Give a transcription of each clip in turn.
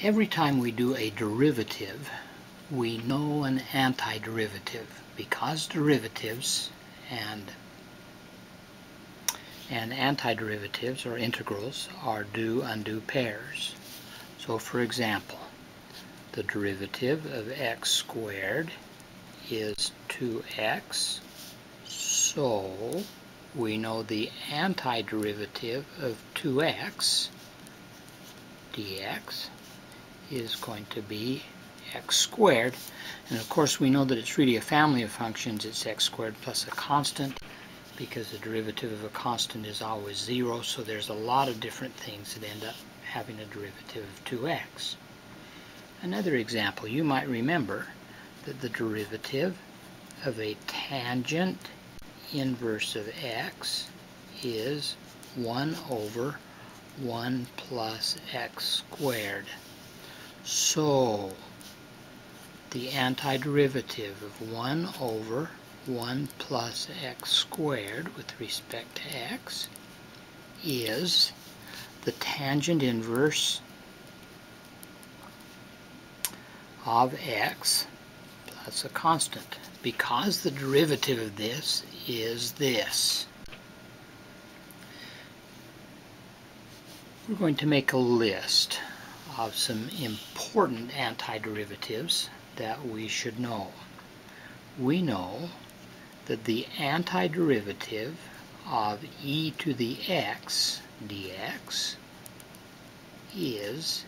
Every time we do a derivative, we know an antiderivative, because derivatives and antiderivatives or integrals are do-undo pairs. So for example, the derivative of x squared is 2x, so we know the antiderivative of 2x dx is going to be x squared, and of course we know that it's really a family of functions. It's x squared plus a constant, because the derivative of a constant is always 0, so there's a lot of different things that end up having a derivative of 2x. Another example, you might remember that the derivative of a tangent inverse of x is 1 over 1 plus x squared. So the antiderivative of 1 over 1 plus x squared with respect to x is the tangent inverse of x plus a constant, because the derivative of this is this. We're going to make a list of some important antiderivatives that we should know. We know that the antiderivative of e to the x dx is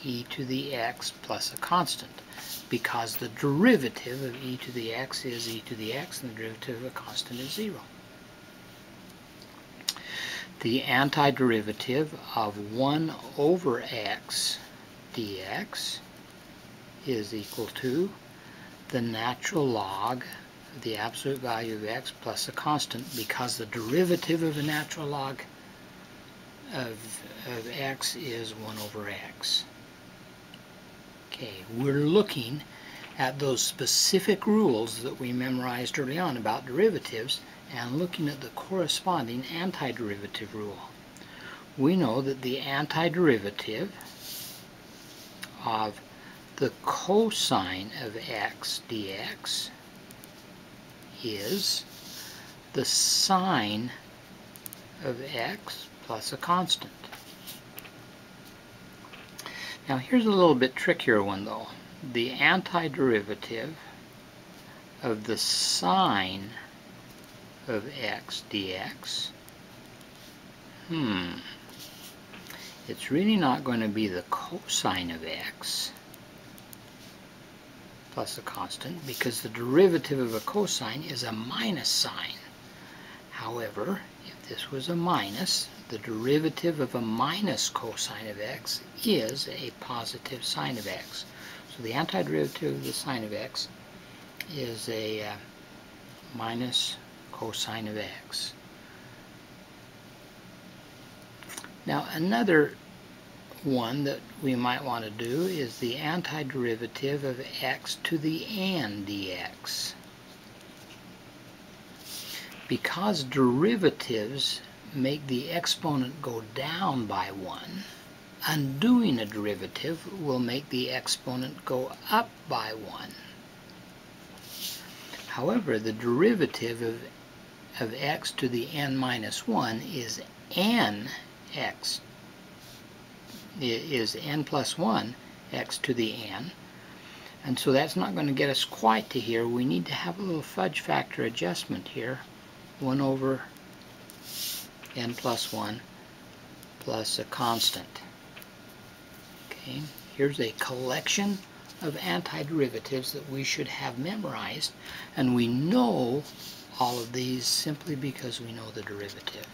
e to the x plus a constant, because the derivative of e to the x is e to the x and the derivative of a constant is 0. The antiderivative of 1 over x dx is equal to the natural log of the absolute value of x plus a constant, because the derivative of a natural log of x is 1 over x. Okay, we're looking at those specific rules that we memorized early on about derivatives and looking at the corresponding antiderivative rule. We know that the antiderivative of the cosine of x dx is the sine of x plus a constant. Now here's a little bit trickier one though. The antiderivative of the sine of x dx, it's really not going to be the cosine of x plus a constant, because the derivative of a cosine is a minus sign. However, if this was a minus, the derivative of a minus cosine of x is a positive sine of x. So the antiderivative of the sine of x is a minus cosine of x. Now another one that we might want to do is the antiderivative of x to the n dx. Because derivatives make the exponent go down by 1, undoing a derivative will make the exponent go up by 1. However, the derivative of x to the n minus 1 is n plus 1 x to the n, and so that's not going to get us quite to here. We need to have a little fudge factor adjustment here. 1 over n plus 1 plus a constant. Okay, here's a collection of antiderivatives that we should have memorized, and we know all of these simply because we know the derivative.